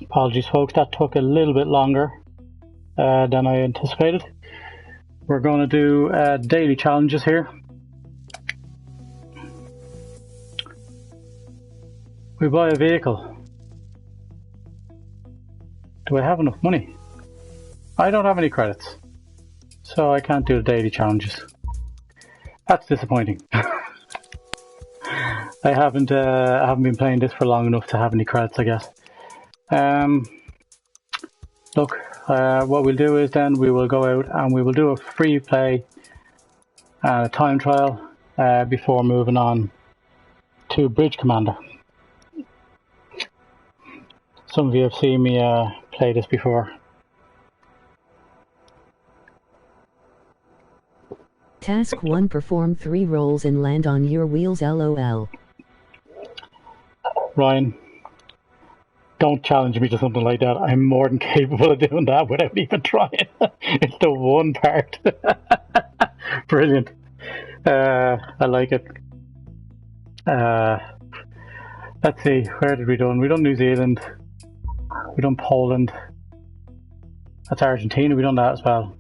Apologies, folks, that took a little bit longer than I anticipated. We're going to do daily challenges here. We buy a vehicle. Do I have enough money? I don't have any credits, so I can't do the daily challenges. That's disappointing. I haven't been playing this for long enough to have any credits, I guess. Look, what we'll do is then we will go out and we will do a free play and a time trial before moving on to Bridge Commander. Some of you have seen me play this before. Task 1: perform 3 rolls and land on your wheels, LOL. Ryan, don't challenge me to something like that. I'm more than capable of doing that without even trying. It's the one part. Brilliant. I like it. Let's see, where did we done? We done New Zealand. We done Poland. That's Argentina. We done that as well.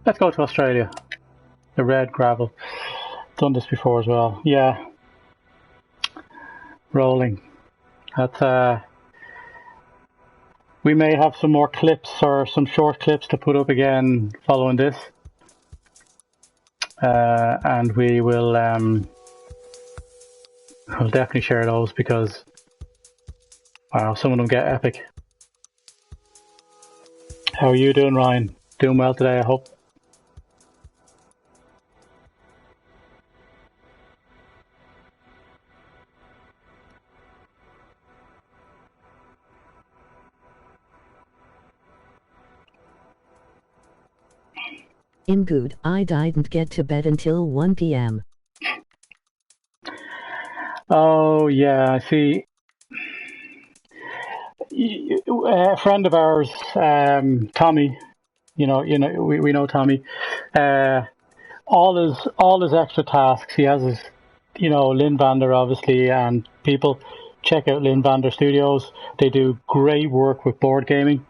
Let's go to Australia. The red gravel. Done this before as well. Yeah. Rolling. That's we may have some more clips or some short clips to put up again following this. And we will I'll definitely share those because wow, some of them get epic. How are you doing, Ryan? Doing well today, I hope. In good, I didn't get to bed until 1 p.m. Oh yeah, I see. A friend of ours, Tommy. We know Tommy. All his extra tasks. He has his, Lynn Vander obviously, and people check out Lynn Vander Studios. They do great work with board gaming.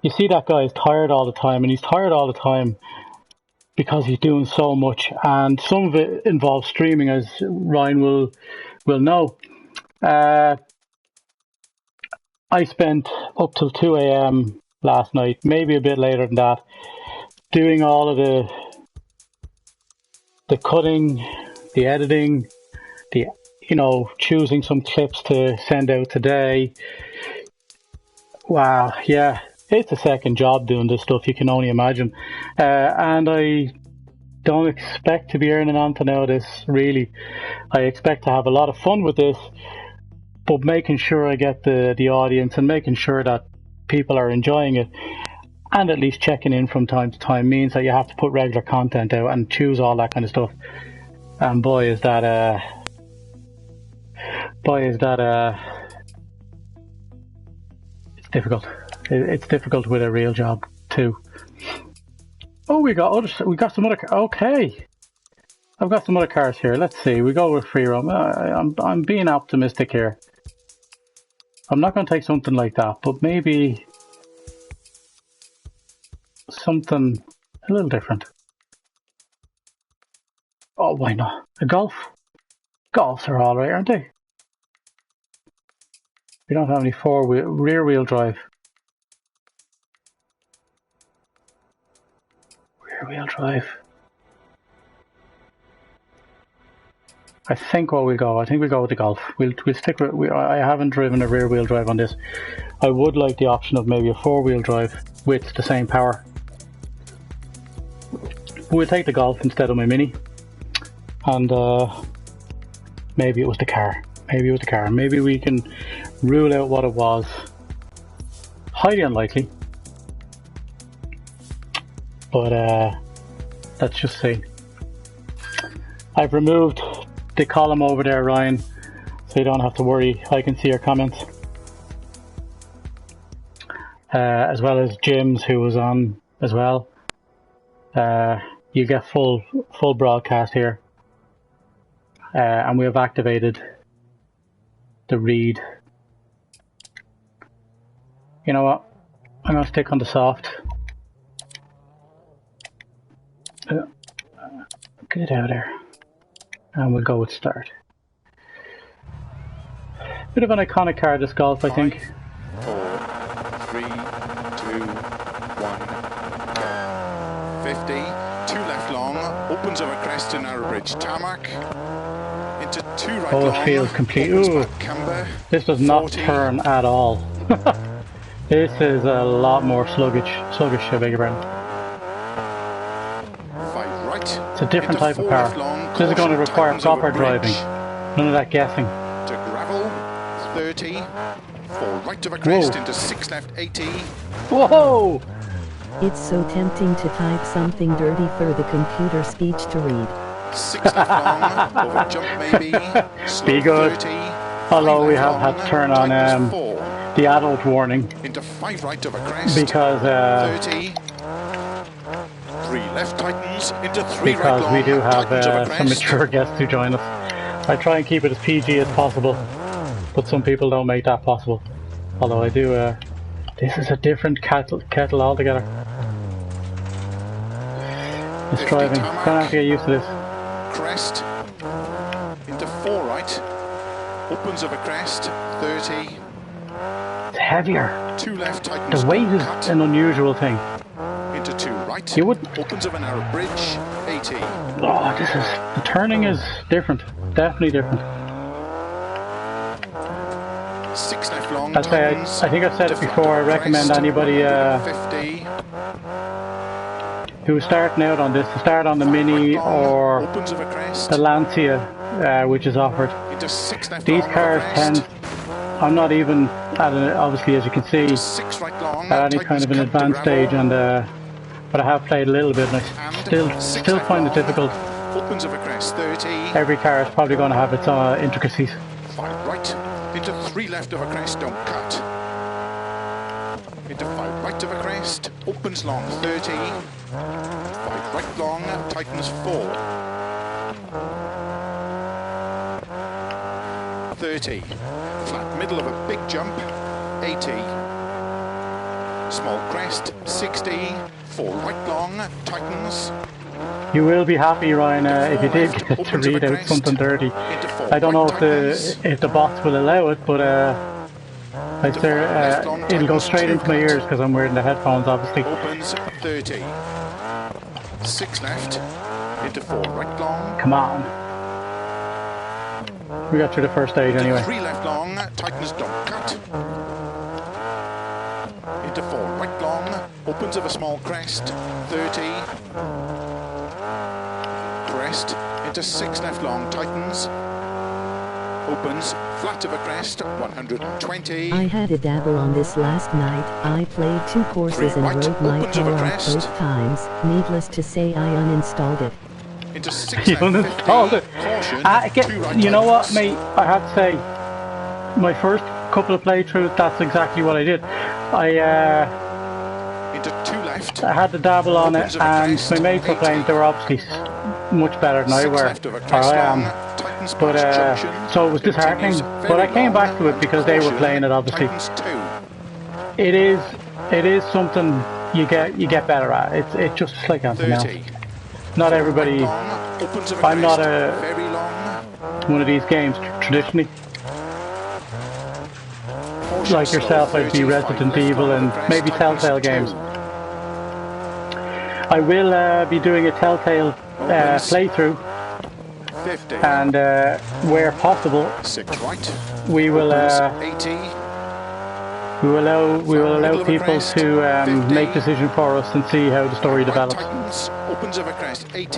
You see that guy is tired all the time, and he's tired all the time because he's doing so much, and some of it involves streaming, as Ryan will know. I spent up till 2 a.m. last night, maybe a bit later than that, doing all of the cutting, the editing, choosing some clips to send out today. Wow, yeah. It's a second job doing this stuff, you can only imagine. And I don't expect to be earning anything out of this, really. I expect to have a lot of fun with this, but making sure I get the audience and making sure that people are enjoying it and at least checking in from time to time means that you have to put regular content out and choose all that kind of stuff. And boy, is that it's difficult. It's difficult with a real job too. Oh, we got some other. Okay, I've got some other cars here. Let's see. We go with free roam. I'm being optimistic here. I'm not going to take something like that, but maybe something a little different. Oh, why not? A Golf? Golfs are all right, aren't they? We don't have any rear wheel drive. Rear-wheel drive. I think we'll go with the Golf. We'll stick with. I haven't driven a rear-wheel drive on this. I would like the option of maybe a four-wheel drive with the same power. We'll take the Golf instead of my Mini. And maybe it was the car. Maybe we can rule out what it was. Highly unlikely. But let's just see. I've removed the column over there, Ryan, so you don't have to worry. I can see your comments. As well as Jim's, who was on as well. you get full broadcast here. And we have activated the read. You know what? I'm going to stick on the soft. Get it out of there. And we'll go with start. Bit of an iconic car, this Golf, I think. 4, 3, 2, 1, go. 50, 2 left long, opens over crest to narrow bridge tarmac. Into 2 right long. Oh, it feels complete. Ooh, this does not 40. Turn at all. This is a lot more sluggish, I beg your pardon. 5 right. It's a different type of car. This is going to require proper driving. None of that guessing. To gravel, 30. 4 right over crest. Whoa. Into 6 left, 80. Whoa! It's so tempting to type something dirty for the computer speech to read. 6 left long, over jump maybe. Be good. 30, although we have had to turn on the adult warning. Into 5 right over crest. Because 30. 3 left tightens into 3 because right long, we do have some mature guests who join us. I try and keep it as PG as possible, but some people don't make that possible. Although I do. This is a different kettle altogether. It's driving. Gonna have to get used to this. Crest into 4 right. Opens of a crest. 30. It's heavier. 2 left tightens. The weight is an unusual thing. Into 2 right. You would. Opens of a narrow bridge. 80. Oh, the turning is different. Definitely different. 6 left long. I think I've said it before. I recommend anybody 50. who's starting out on this to start on the Mini or the Lancia, which is offered. These cars tend. I'm not even obviously, as you can see, at any kind of an advanced stage, and but I have played a little bit, and I still find it difficult. Every car is probably going to have its intricacies. 5 right. Into 3 left of a crest, don't cut. Into 5 right of a crest, opens long 30. 5 right long, tightens 4. 30. Flat middle of a big jump, 80. Small crest, 60. 4 right long, tightens. You will be happy, Ryan, if you did get to read out something dirty. I don't know if the box will allow it, but I swear it'll go straight into my ears because I'm wearing the headphones, obviously. Opens 30. 6 left. Into 4 right long. Come on. We got through the first stage anyway. 3 left long. Tightens, don't cut. Into 4 right long. Opens of a small crest. 30. Crest into 6 left long, tightens, opens, flat of a crest, 120. I had a dabble on this last night. I played 2 courses and rode my car off both times. Needless to say, I uninstalled it. Into 6 you uninstalled it? Caution, you know what, mate? I have to say, my first couple of playthroughs, that's exactly what I did. Into 2 left. I had to dabble on it, and my mates were playing. They were obviously much better than I were, or I am. But so it was disheartening. But I came back to it because they were playing it. Obviously, it is something you get better at. It's just like anything else. Not everybody. I'm not one of these games traditionally. Like yourself, I'd be Resident Evil and maybe Telltale games. I will be doing a Telltale playthrough, and where possible, we will allow people to make decisions for us and see how the story develops.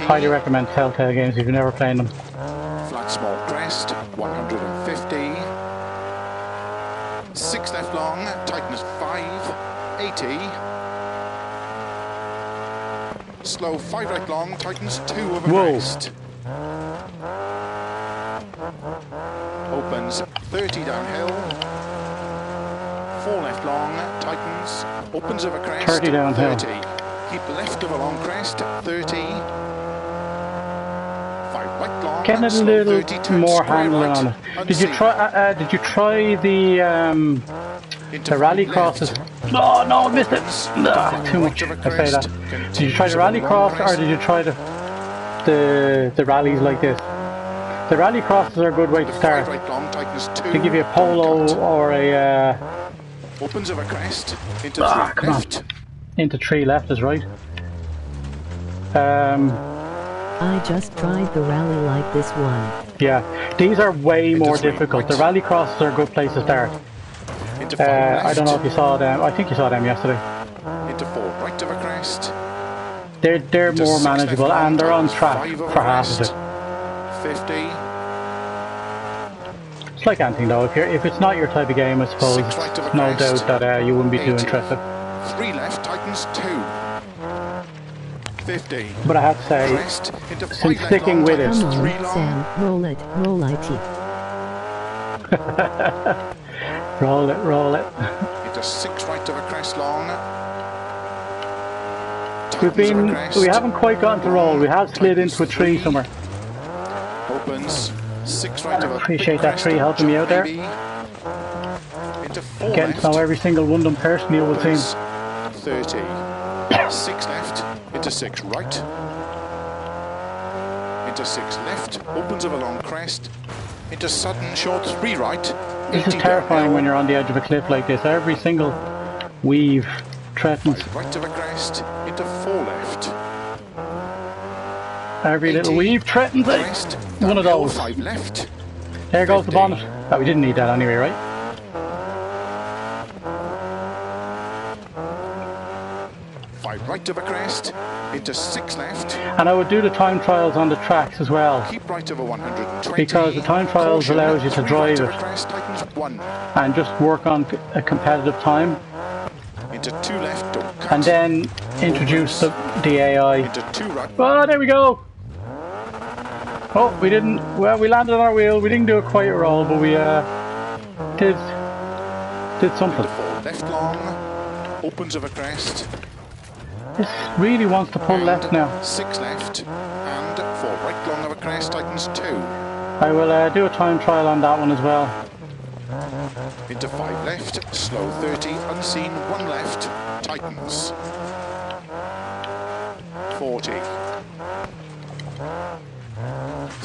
Highly recommend Telltale games if you've never played them. Flat small crest, 150. 6 left long, tightness 5, 80. Slow 5 right long, tightens 2 over crest. Opens 30 downhill. 4 left long, tightens, opens over crest. 30 downhill. 30. Keep left of a long crest, 30. 5 right long. Getting a slow little 30, turn more square handling right, on it. Did you unseen. try? Did you try the Into rally 5 crosses? left. Oh no, I missed it. Opens, Ah, into too 5 much. right of a I say that. crest. Did you try the rally cross or did you try the rallies like this? The rally crosses are a good way to start. Right long, tightness 2. To give you a polo or a Opens of a crest. Into 3 come left. on. Into 3 left is right. I just tried the rally like this one. Yeah, these are way more 3 difficult. right. The rally crosses are a good place to start. Into 5 left. I don't know if you saw them. I think you saw them yesterday. Into 4 right of a crest. They're Into more 6 manageable left long, and they're on tightness track 5 of a for half of crest. it. 50. It's like anything though. If it's not your type of game, I suppose 6 right of a no crest. doubt that you wouldn't be too 80. interested. 3 left, tightens 2. 50. But I have to say, Crest into 5 since left sticking long, with it. tightens Come 3 on, long. Sam, roll it, roll it. Into 6 right of a crest long. We haven't quite gotten to roll. We have slid into a tree somewhere. Opens 6 right of a Appreciate big that crest tree and helping me out there. maybe. Into 4 Getting to know left. every single one of them personally, it would seem. 30. 6 left. Into 6 right. Into 6 left. Opens of a long crest. Into sudden short 3 right. This is 80 terrifying downhill. when you're on the edge of a cliff like this. Every single weave threatens. 5 right of a crest. Into 4 left. Every little 80. weave threatens it. Crest. One of downhill, those. 5 left. There goes the 50. bonnet. Oh, we didn't need that anyway, right? 5 right of a crest. Into 6 left. And I would do the time trials on the tracks as well, Keep right over 120. because the time trials Caution, allows you to 3 drive right of it a crest, tightens 1. and just work on a competitive time, Into 2 left, don't cut. and then introduce the AI. Into 2 right. Oh, there we go. Oh, we didn't. Well, we landed on our wheel. We didn't do a quiet roll, but we did something. Into 4 left long. Opens of a crest. This really wants to pull left now. 6 left. And 4 right long of a crest, tightens 2. I will do a time trial on that one as well. Into 5 left. Slow 30. Unseen 1 left. Tightens. 40.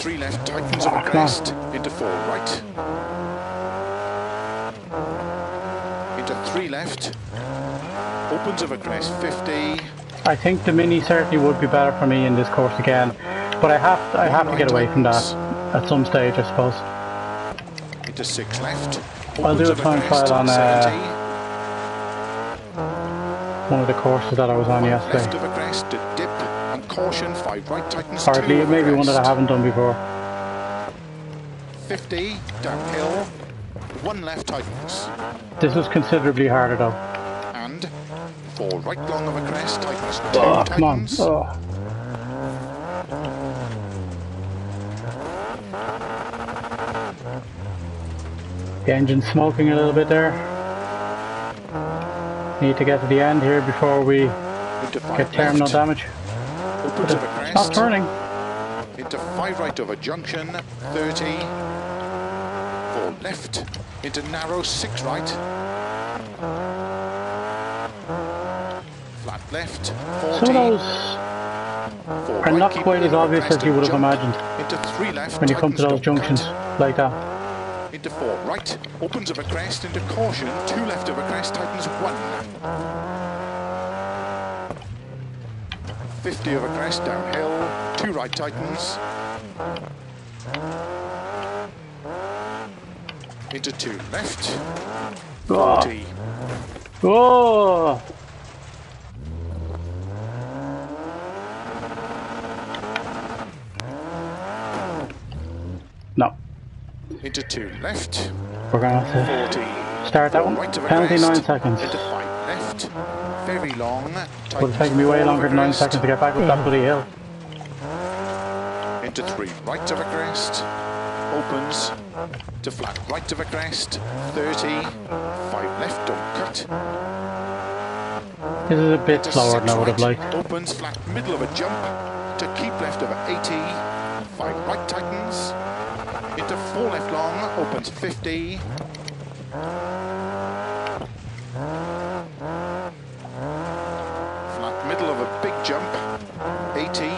3 left. Tightens of a come on. crest. Into 4 right. Into 3 left. Opens of a crest. 50. I think the Mini certainly would be better for me in this course again, but I have to get away from that at some stage, I suppose. Into 6 left. I'll do a Opens of time crest, trial on 70. one of the courses that I was on 5 yesterday, left of a crest to dip and caution. 5 right tightens or 2 at least of a maybe one that I crest. haven't done before. 50 downhill. 1 left tightens This was considerably harder though. and 4 right long of a crest tightens 2 Oh, come on. tightens. Oh. The engine's smoking a little bit there. Need to get to the end here before we Into 5 get terminal left. damage. Opens of a It's not crest. turning. Into 5 right of a junction. 30. 4 left. Into narrow 6 right. Flat left. 40. Some of those 4 are right, not keep quite as in of a obvious crest as you and would have jump. imagined Into 3 left. when you come to tightens, those don't junctions cut. like that. Into 4 right, opens of a crest, into caution, 2 left of a crest, tightens 1. 50 of a crest, downhill, 2 right tightens. Into 2 left, 40. Oh! No, Into 2 left, we're gonna have to 40. start that 4 one. right of a Penalty crest, 9 seconds. Into 5 left, very long, Would have taken me way longer than 9 seconds to get back up that bloody hill. Into 3 right of a crest, opens to flat right of a crest, 30, 5 left, don't cut. This is a bit slower than I would have liked. Opens flat middle of a jump to keep left over 80. 5 right tightens. Into 4 left long, opens 50. Flat middle of a big jump, 80.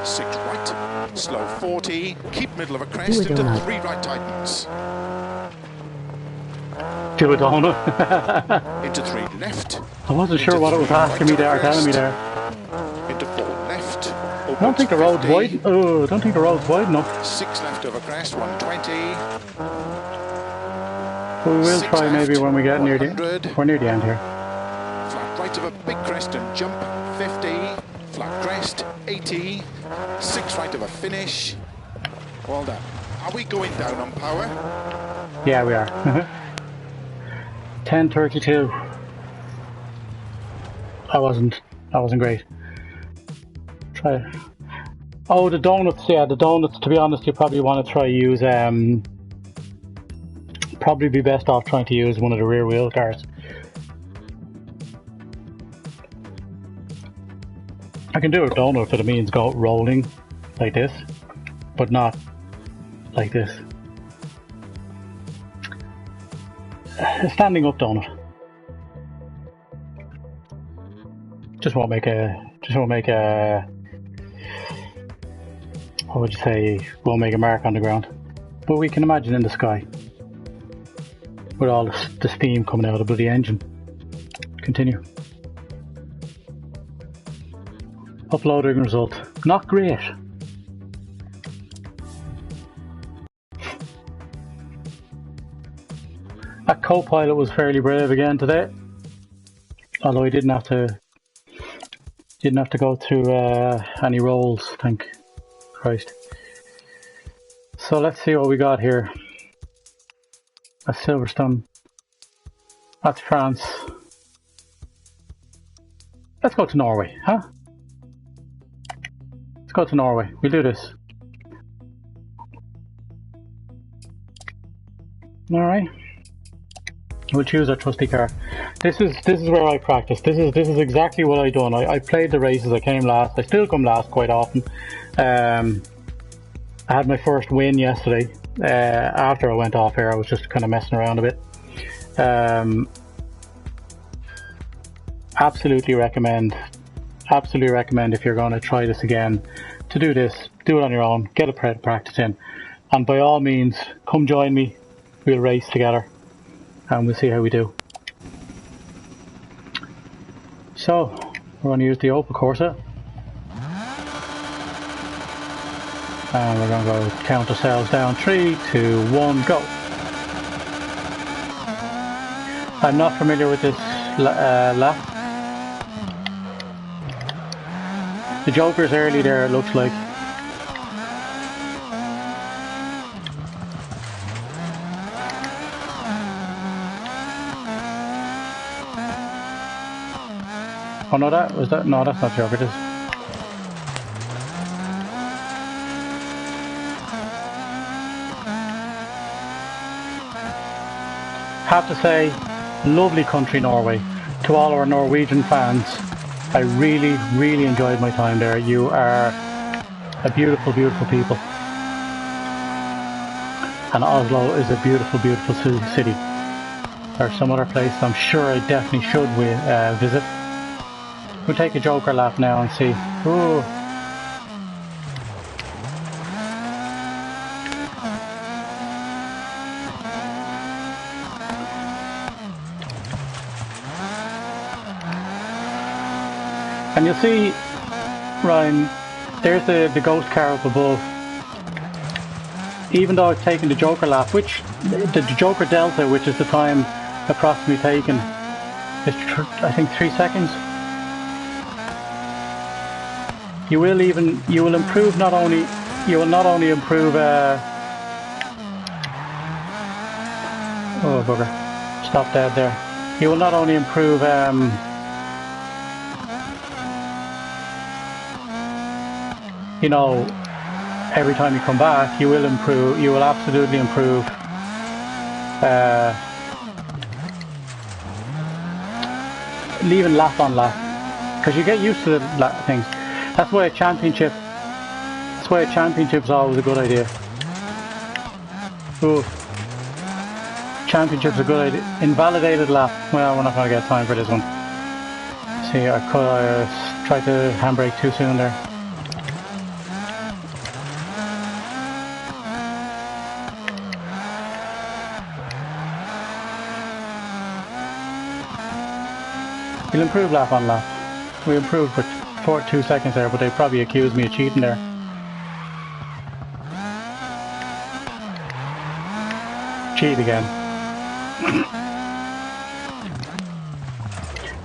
6 right, slow 40. Keep middle of a crest into 3 right tightens. Do a donut. Into 3 left. I wasn't sure what it was asking me there, telling me there. Into 4 left. I don't think the road's wide. Oh, I don't think the road's wide enough. 6 left over crest, 120. We will try maybe when we get near the. We're near the end here. Flat right of a big crest and jump, 50. Flat crest, 80. 6 right of a finish. Well done. Are we going down on power? Yeah, we are. 10:32. That wasn't great. Try it. Oh, the donuts. Yeah, the donuts. To be honest, you probably want to try use. Probably be best off trying to use one of the rear wheel cars. I can do a donut if it means go rolling like this, but not like this. A standing up donut. Just won't make a. What would you say? Won't make a mark on the ground. But we can imagine in the sky, with all the steam coming out of the bloody engine. Continue. Uploading result. Not great. That co-pilot was fairly brave again today, although he didn't have to go through any rolls, thank Christ. So let's see what we got here. That's Silverstone. That's France. Let's go to Norway, huh? Let's go to Norway. We'll do this. Alright. We'll choose our trusty car. This is where I practice. This is exactly what I done. I played the races. I came last. I still come last quite often. I had my first win yesterday. After I went off here, I was just kind of messing around a bit. Absolutely recommend if you're going to try this again to do this. Do it on your own. Get a practice in, and by all means, come join me. We'll race together, and we'll see how we do. So, we're going to use the Opel Corsa. And we're going to go count ourselves down. 3, 2, 1, go. I'm not familiar with this lap. The Joker's early there, it looks like. Oh no, no, that's not Joker, it is. Have to say, lovely country Norway. To all our Norwegian fans, I really, really enjoyed my time there. You are a beautiful, beautiful people. And Oslo is a beautiful, beautiful city. There's some other place I'm sure I definitely should visit. We'll take a Joker lap now and see. Ooh. And you'll see, Ryan, there's the ghost car up above. Even though I've taken the Joker lap, which the Joker Delta, which is the time approximately taken, is I think 3 seconds. You will improve not only improve oh bugger, stop dead there. You will not only improve you know, every time you come back, you will absolutely improve leaving lap on lap, because you get used to the things. That's why a championship. That's why a championship's always a good idea. Ooh. Championship's a good idea. Invalidated lap. Well, we're not going to get time for this one. See, I tried to handbrake too soon there. We'll improve lap on lap. We improved for 2 seconds there, but they probably accused me of cheating there. Cheat again.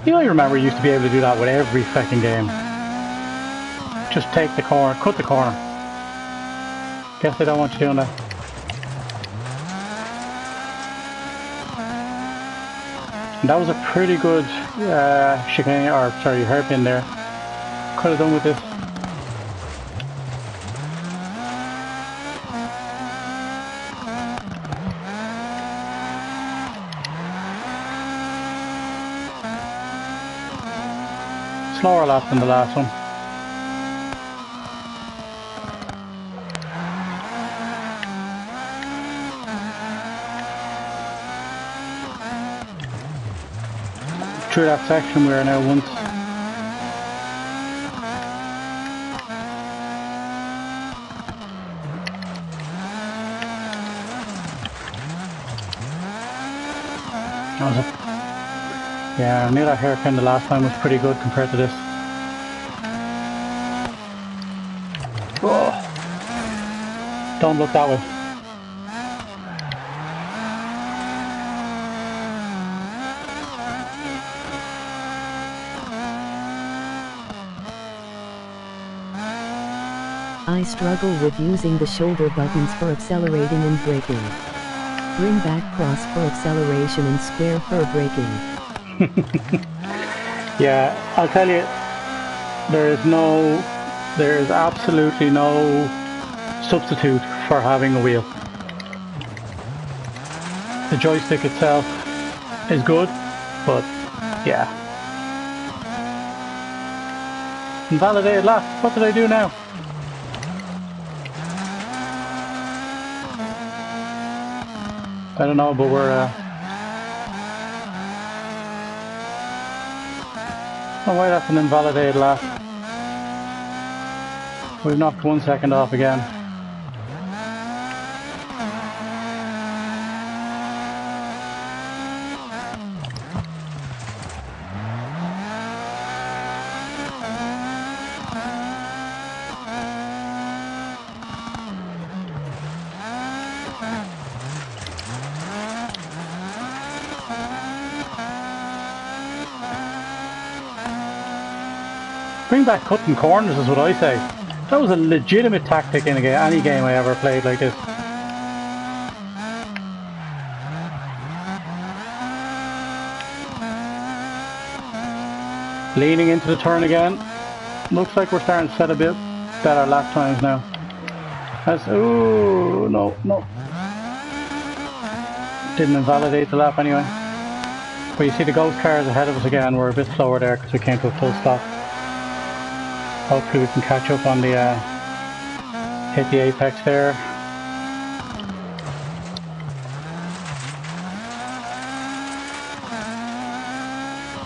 You know, I remember you used to be able to do that with every fucking game. Just take the corner, cut the corner. Guess they don't want you doing that. And that was a pretty good chicane, or sorry, hairpin there. Could have done with this. Slower lap than the last one. Through that section we are now once. That was a Yeah, I knew that hairpin the last time was pretty good compared to this. Oh. Don't look that way. I struggle with using the shoulder buttons for accelerating and braking. Bring back cross for acceleration and square for braking. Yeah, I'll tell you, there is absolutely no substitute for having a wheel. The joystick itself is good, but yeah. Invalidated lap. What did I do now? I don't know, but we're oh, why that's an invalidated lap. We've knocked 1 second off again. Bring back cutting corners is what I say. That was a legitimate tactic in any game I ever played like this. Leaning into the turn again. Looks like we're starting to set a bit better lap times now. That's, ooh, no. Didn't invalidate the lap anyway. But you see the ghost cars ahead of us again. We're a bit slower there because we came to a full stop. Hopefully we can catch up on the hit the apex there.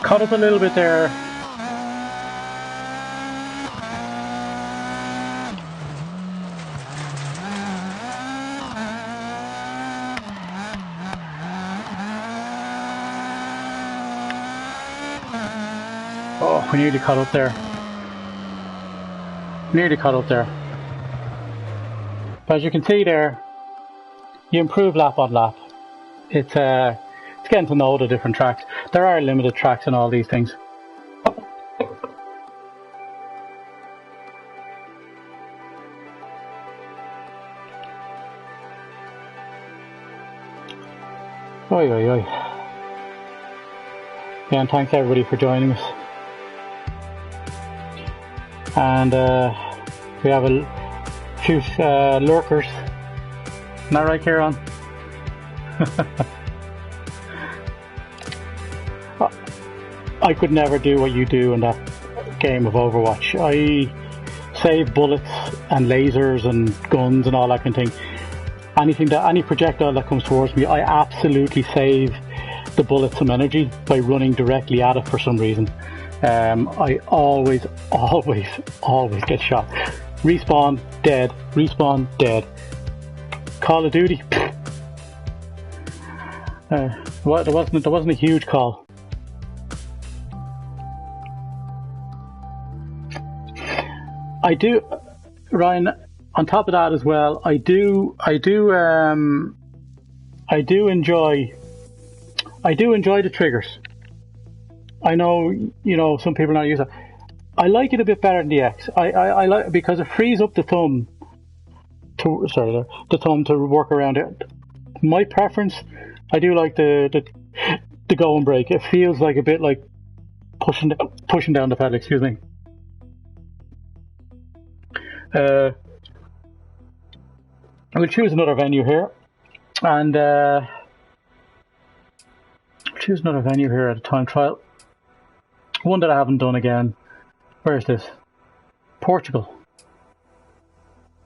Caught up a little bit there. Oh, we nearly caught up there. Nearly caught up there. But as you can see there, you improve lap on lap. It's getting to know the different tracks. There are limited tracks in all these things. Oi, oi, oi. Yeah, and thanks everybody for joining us. And we have a few lurkers. Isn't that right, Kieran? I could never do what you do in that game of Overwatch. I save bullets and lasers and guns and all that kind of thing. Any projectile that comes towards me, I absolutely save the bullets some energy by running directly at it for some reason. I always get shot. Respawn, dead. Respawn, dead. Call of Duty. There wasn't a huge call. I do, Ryan. On top of that as well, I do enjoy the triggers. I know, some people are not used to it. I like it a bit better than the X. I like, because it frees up the thumb to work around it. My preference, I do like the go and break. It feels like a bit like pushing down the pedal. Excuse me. We'll choose another venue here, and choose another venue here at a time trial. One that I haven't done again. Where is this? Portugal,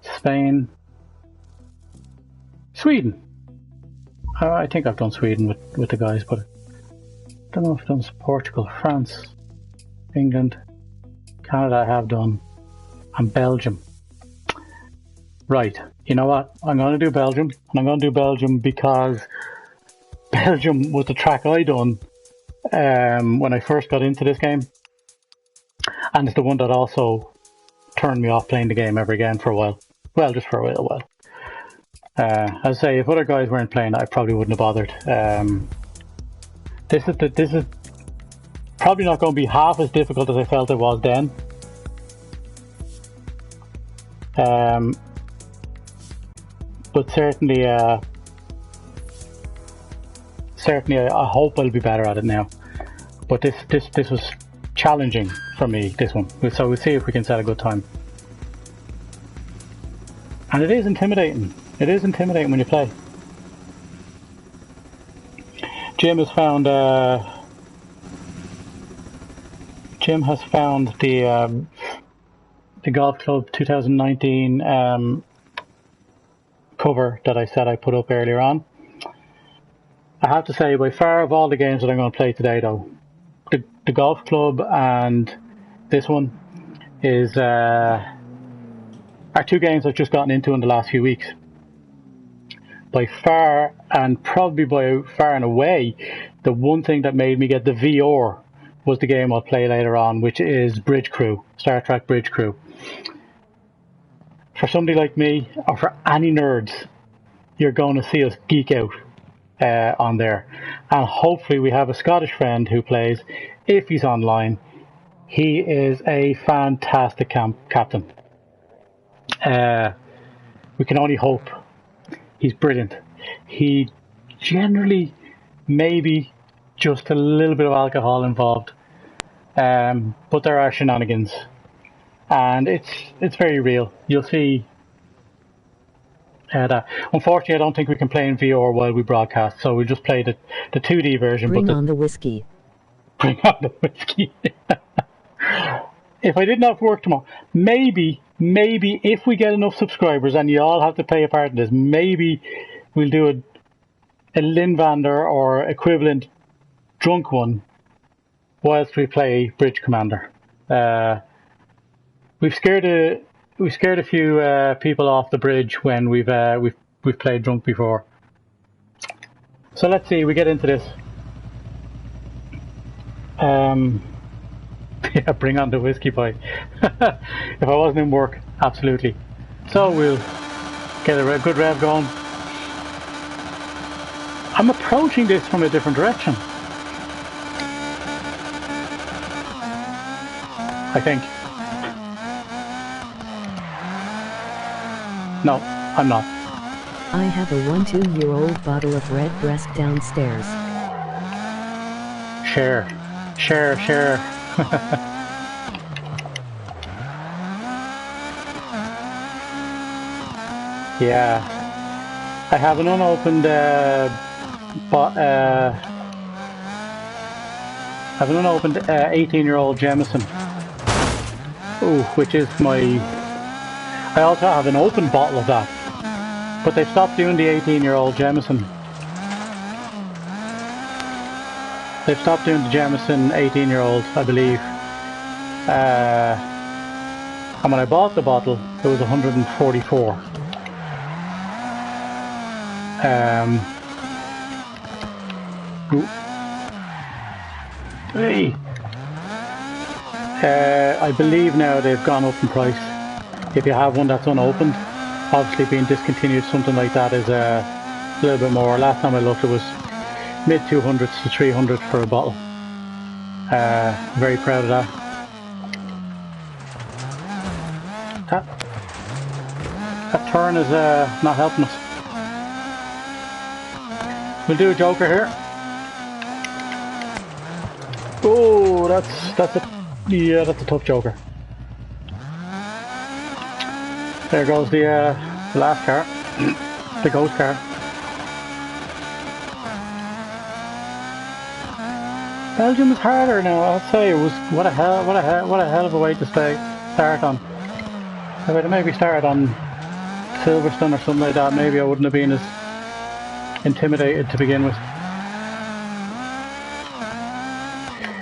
Spain, Sweden. I think I've done Sweden with the guys, but I don't know if I've done Portugal, France, England, Canada I have done, and Belgium. Right, you know what? I'm going to do Belgium, and I'm going to do Belgium because Belgium was the track I done when I first got into this game, and it's the one that also turned me off playing the game ever again for a while. Well, just for a while. As I say, if other guys weren't playing it, I probably wouldn't have bothered. This is probably not going to be half as difficult as I felt it was then. But certainly, I hope I'll be better at it now. But this was challenging for me, this one. So we'll see if we can set a good time. And it is intimidating. It is intimidating when you play. Jim has found the Golf Club 2019 cover that I said I put up earlier on. I have to say, by far of all the games that I'm going to play today, though, the Golf Club and this one are two games I've just gotten into in the last few weeks. By far, and probably by far and away, the one thing that made me get the VR was the game I'll play later on, which is Bridge Crew, Star Trek Bridge Crew. For somebody like me, or for any nerds, you're going to see us geek out on there. And hopefully we have a Scottish friend who plays. If he's online, he is a fantastic captain. We can only hope. He's brilliant. He generally, maybe just a little bit of alcohol involved, but there are shenanigans, and it's very real. You'll see that. Unfortunately, I don't think we can play in VR while we broadcast, so we'll just play the 2D version. Bring on the whiskey. Bring on the whiskey. If I didn't have to work tomorrow, maybe if we get enough subscribers and you all have to play a part in this, maybe we'll do a Linvander or equivalent drunk one whilst we play Bridge Commander. We've scared a few people off the bridge when we've played drunk before. So let's see, we get into this. Yeah, bring on the whiskey boy. If I wasn't in work, absolutely. So we'll get a good rev going. I'm approaching this from a different direction, I think. No, I'm not. I have a 1-2-year-old bottle of red breast downstairs. Share. Yeah, I have an unopened have an unopened 18-year-old Jameson. Ooh, which is my... I also have an open bottle of that. But they've stopped doing the 18-year-old Jameson. They've stopped doing the Jameson 18-year-old, I believe. And when I bought the bottle, it was 144. Hey. I believe now they've gone up in price. If you have one that's unopened, obviously being discontinued, something like that is a little bit more. Last time I looked, it was mid 200s to 300 for a bottle. Very proud of that. That turn is not helping us. We'll do a joker here. Oh, that's a tough joker. There goes the last car, the ghost car. Belgium is harder now. I'll say it was what a hell of a way to start on. If I'd maybe started on Silverstone or something like that, maybe I wouldn't have been as intimidated to begin with.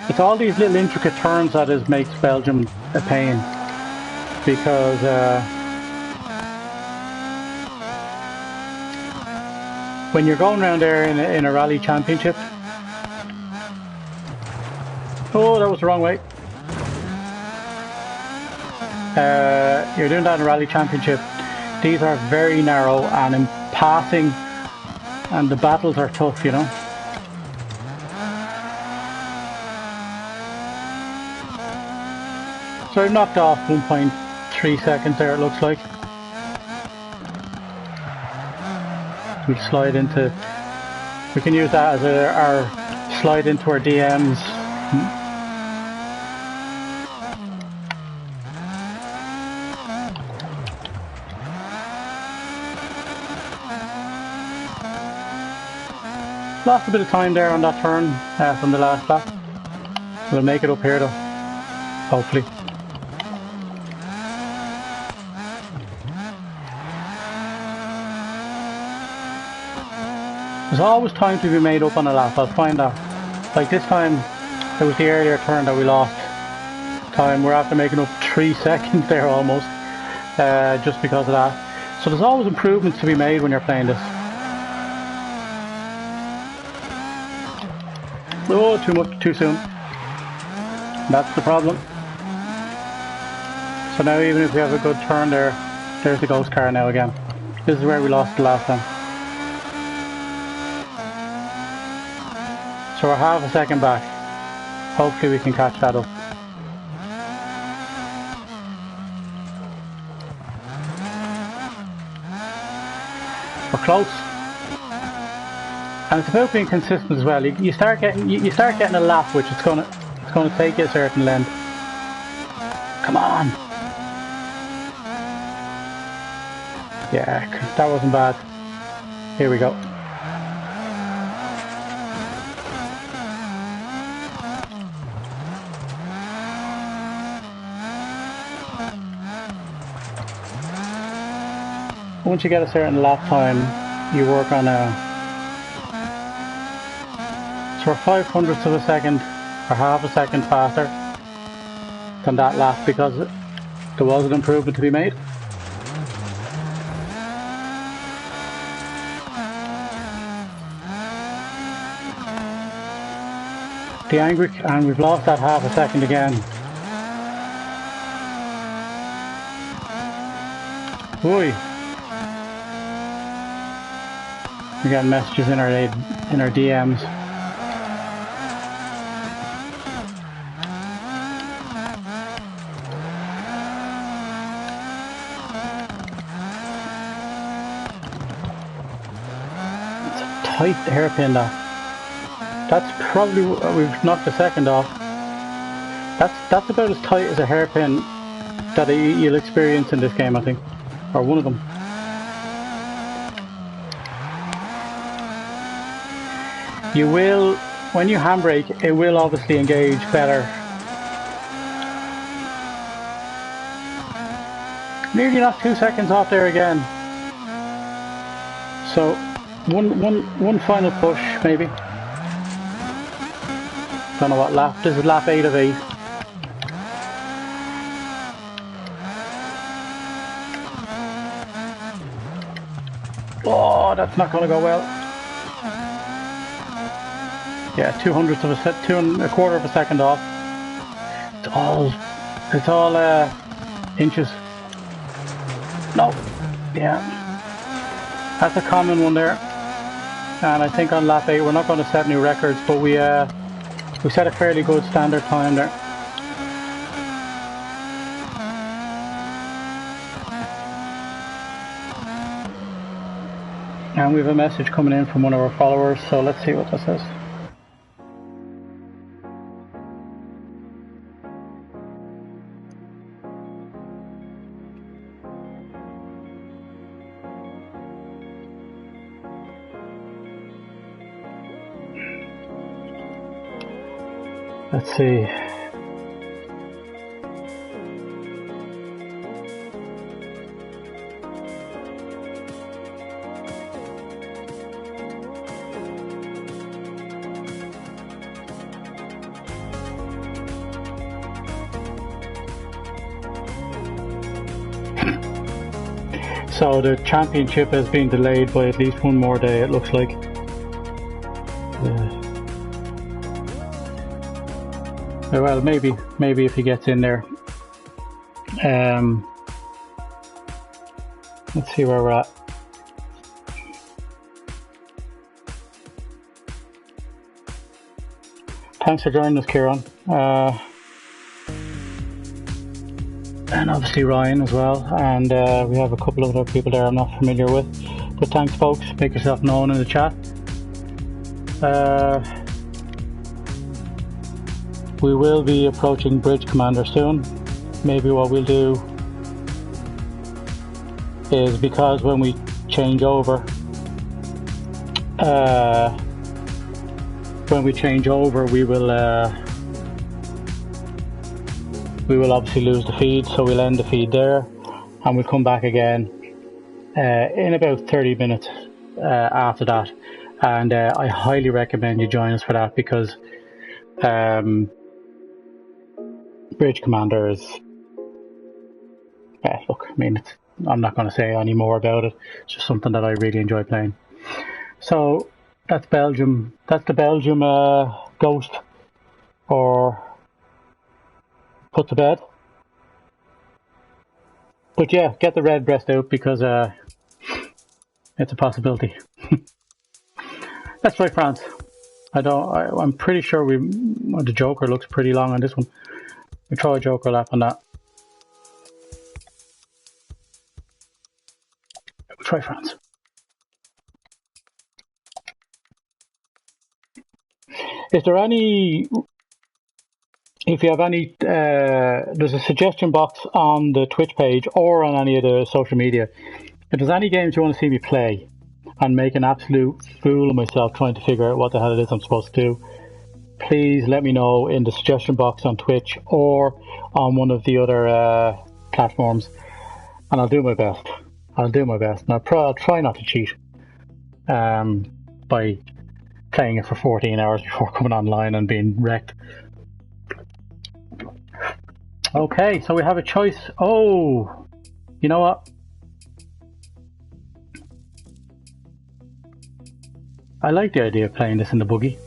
It's all these little intricate turns that makes Belgium a pain, because when you're going around there in a rally championship, oh, that was the wrong way. You're doing that in a rally championship. These are very narrow, and in passing, and the battles are tough, you know. So I've knocked off 1.3 seconds there, it looks like. We'll slide into... We can use that as our slide into our DMs. Lost a bit of time there on that turn from the last lap. We'll make it up here though, hopefully. There's always time to be made up on a lap, I'll find out. Like this time, it was the earlier turn that we lost time. We're after making up 3 seconds there almost, just because of that. So there's always improvements to be made when you're playing this. Oh, too much, too soon. That's the problem. So now even if we have a good turn there, there's the ghost car now again. This is where we lost the last time. So we're half a second back. Hopefully we can catch that up. We're close. And it's about being consistent as well. You start getting a lap which it's gonna take you a certain length. Come on. Yeah, that wasn't bad. Here we go. Once you get a certain lap time, you work on a... So we're 0.05 of a second, or half a second faster than that lap because there was an improvement to be made. The angry, and we've lost that half a second again. Oi! We're getting messages in our DMs. It's a tight hairpin though. That's probably, we've knocked a second off. That's about as tight as a hairpin that you'll experience in this game, I think. Or one of them. You will when you handbrake, it will obviously engage better. Nearly not 2 seconds off there again. So one final push maybe. Don't know what lap. This is lap 8 of 8. Oh, that's not going to go well. Yeah, 2/100 of a set, 2¼ of a second off. It's all inches. No, yeah, that's a common one there. And I think on lap 8 we're not going to set new records, but we set a fairly good standard time there. And we have a message coming in from one of our followers, so let's see what that says. Let's see. So the championship has been delayed by at least one more day, it looks like. Well, maybe if he gets in there. Let's see where we're at. Thanks for joining us, Kieran. And obviously Ryan as well. And we have a couple of other people there I'm not familiar with. But thanks, folks. Make yourself known in the chat. We will be approaching Bridge Commander soon. Maybe what we'll do is, because when we change over, we will obviously lose the feed, so we'll end the feed there, and we'll come back again in about 30 minutes after that. And I highly recommend you join us for that, because Bridge Commander is, look, I mean, I'm not going to say any more about it. It's just something that I really enjoy playing. So that's Belgium. That's the Belgium Ghost, or put to bed. But yeah, get the red breast out, because it's a possibility. Let's try France. I'm pretty sure the Joker looks pretty long on this one. We try a Joker lap on that. We'll try France. Is there any, if you have any, there's a suggestion box on the Twitch page or on any of the social media. If there's any games you want to see me play and make an absolute fool of myself trying to figure out what the hell it is I'm supposed to do, please let me know in the suggestion box on Twitch or on one of the other platforms, and I'll do my best. And I'll try not to cheat by playing it for 14 hours before coming online and being wrecked. Okay, so we have a choice. Oh, you know what? I like the idea of playing this in the buggy.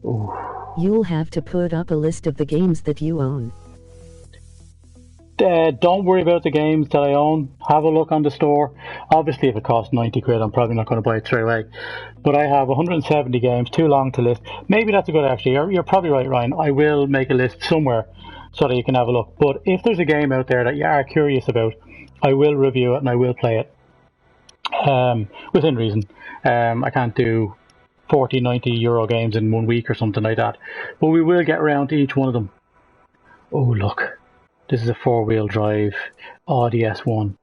Ooh. You'll have to put up a list of the games that you own. Don't worry about the games that I own. Have a look on the store. Obviously, if it costs 90 quid, I'm probably not going to buy it straight away. But I have 170 games, too long to list. Maybe that's a good idea. You're probably right, Ryan. I will make a list somewhere so that you can have a look. But if there's a game out there that you are curious about, I will review it and I will play it. Within reason. I can't do 40, 90 euro games in 1 week or something like that. But we will get around to each one of them. Oh, look. This is a 4-wheel drive Audi S1.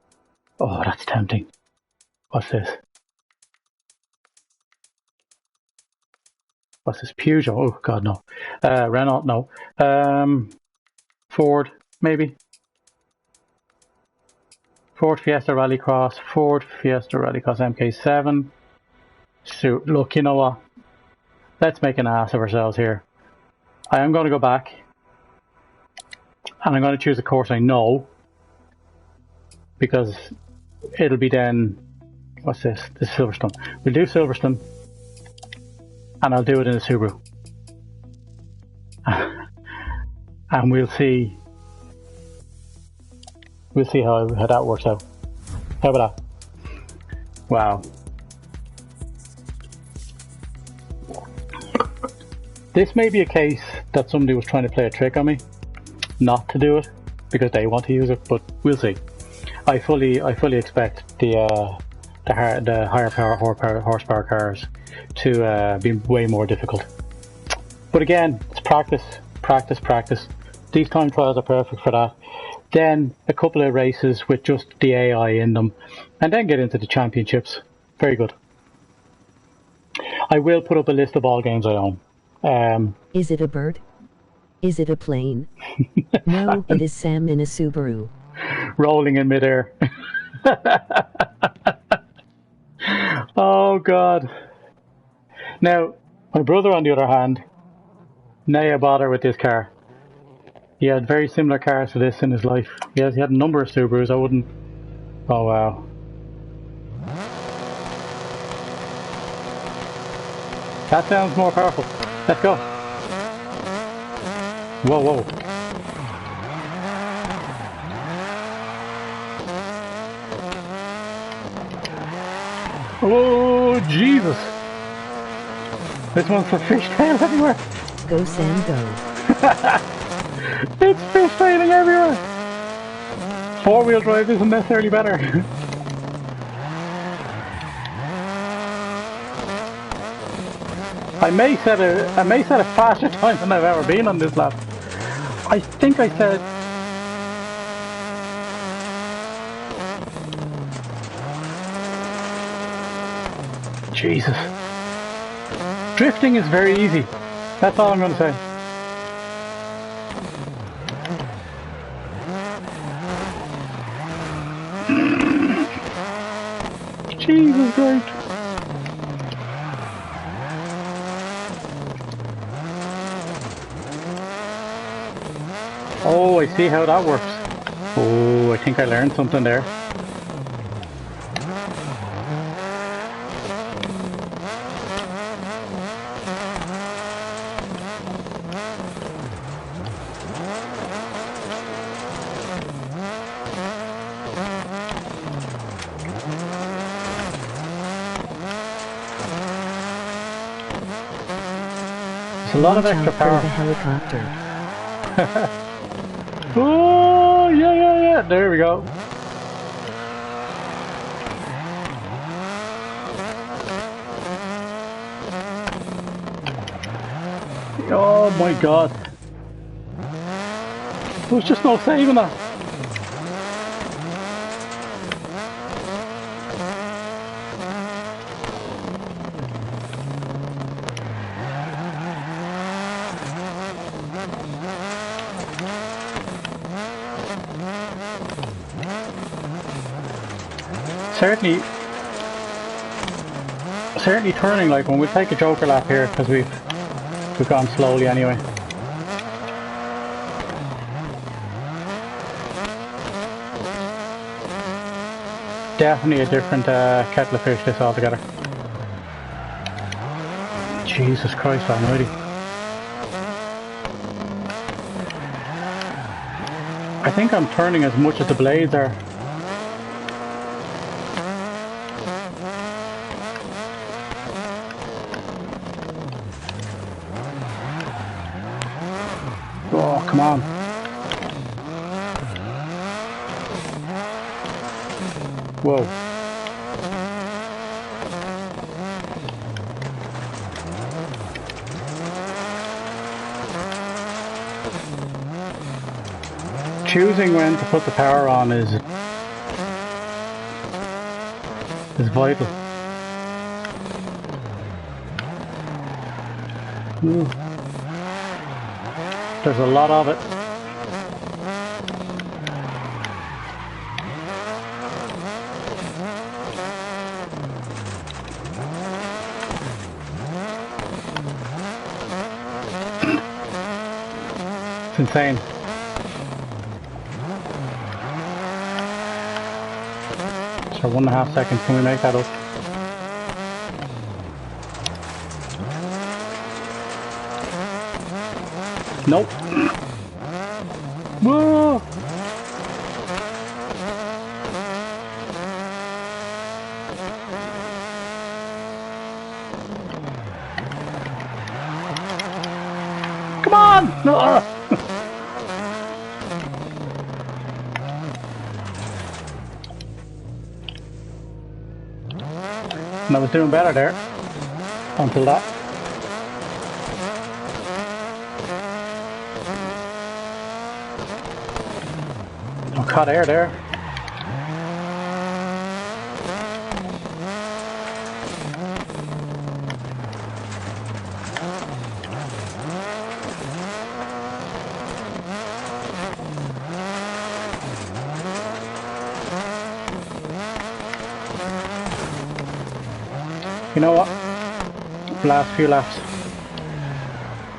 Oh, that's tempting. What's this? what's this? Peugeot? Oh God, no. Renault? No. Ford? Maybe. Ford Fiesta Rallycross. Ford Fiesta Rallycross MK7. So look, you know what? Let's make an ass of ourselves here. I am going to go back, and I'm going to choose a course I know, because it'll be then. What's this? This is Silverstone. We'll do Silverstone, and I'll do it in a Subaru. And we'll see how that works out. How about that? Wow. This may be a case that somebody was trying to play a trick on me, not to do it, because they want to use it, but we'll see. I fully expect the higher horsepower cars to be way more difficult. But again, it's practice. These time trials are perfect for that. Then a couple of races with just the AI in them, and then get into the championships. Very good. I will put up a list of all games I own. Is it a bird? Is it a plane? No, it is Sam in a Subaru. Rolling in midair. Oh God. Now, my brother, on the other hand, nay bother with this car. He had very similar cars to this in his life. Yes, he had a number of Subarus. I wouldn't. Oh wow. That sounds more powerful. Let's go. Whoa. Oh Jesus! This one's for fishtail everywhere. Go Sam, go. It's fishtailing everywhere. Four-wheel drive isn't necessarily better. I may set a faster time than I've ever been on this lap. I think I said. Jesus. Drifting is very easy. That's all I'm going to say. Jesus Christ. Oh, I see how that works. Oh, I think I learned something there. There's a lot of extra power. The helicopter. Oh, yeah. There we go. Oh my God. There's just no saving that. Certainly turning, like when we take a joker lap here, because we've gone slowly anyway. Definitely a different kettle of fish this altogether. Jesus Christ almighty. I think I'm turning as much as the blades are. Oh, come on. Whoa. Choosing when to put the power on is vital. There's a lot of it. It's insane. So 1.5 seconds, can we make that up? Nope. Whoa! Come on! No. And I was doing better there until that. I caught air there. You know what? Last few laps.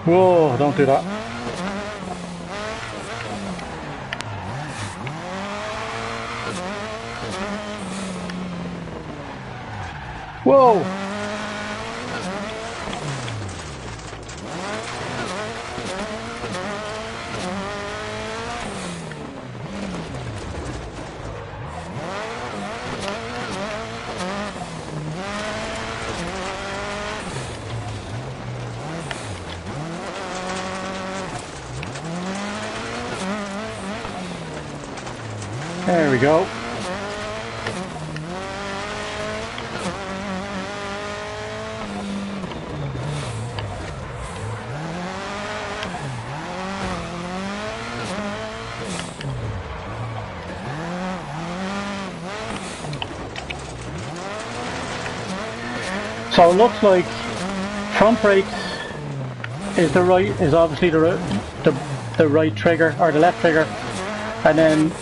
Whoa, don't do that. Whoa! There we go. So it looks like front brakes is obviously the right trigger or the left trigger, and then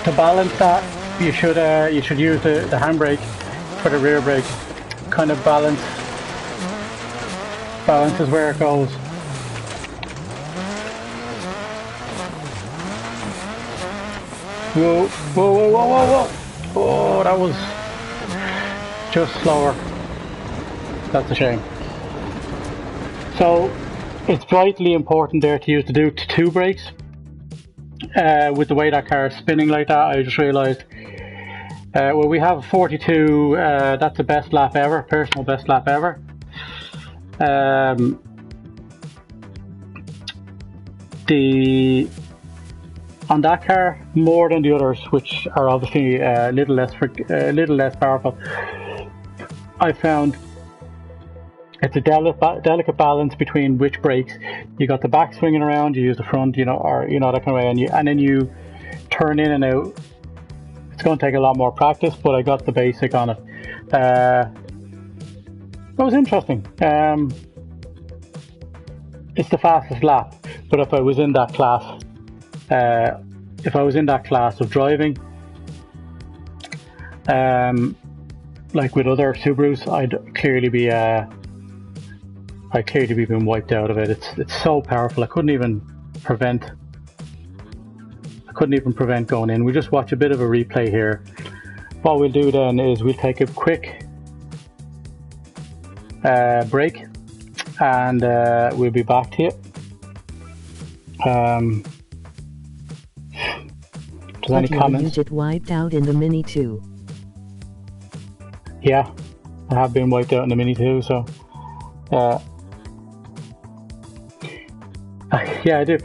to balance that you should use the handbrake for the rear brake. Kind of balances where it goes. Whoa, whoa, whoa, whoa, whoa, whoa! Oh, that was just slower. That's a shame. So it's vitally important there to use the two brakes. With the way that car is spinning like that, I just realised. Well, we have 42. That's the best lap ever, personal best lap ever. On that car, more than the others, which are obviously a little less powerful, I found it's a delicate balance between which brakes. You got the back swinging around, you use the front, or that kind of way, and then you turn in and out. It's going to take a lot more practice, but I got the basic on it. It was interesting. It's the fastest lap, but if I was in that class, of driving, like with other Subarus, I'd clearly be been wiped out of it. It's so powerful. I couldn't even prevent going in. We'll just watch a bit of a replay here. What we'll do then is we'll take a quick break, and we'll be back to you. Does any comments? You get wiped out in the Mini 2. Yeah, I have been wiped out in the Mini 2, so yeah, I did.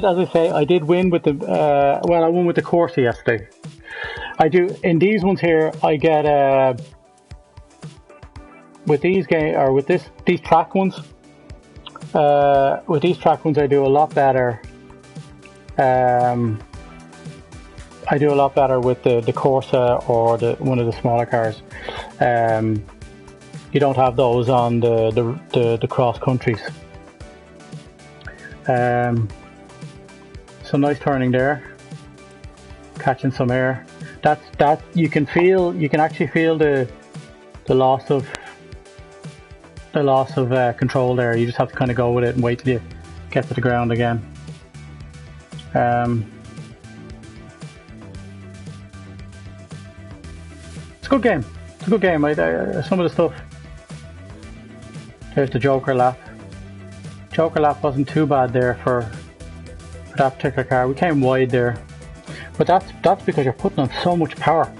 As I say, I did win with the I won with the Corsa yesterday. I do in these ones here. I get with these these track ones. With these track ones, I do a lot better. I do a lot better with the Corsa or one of the smaller cars. You don't have those on the cross countries. Some nice turning there, catching some air. That you can actually feel the loss of control there. You just have to kind of go with it and wait till you get to the ground again. It's a good game. It's a good game. Some of the stuff. There's the Joker lap. Joker lap wasn't too bad there for that particular car. We came wide there, but that's because you're putting on so much power.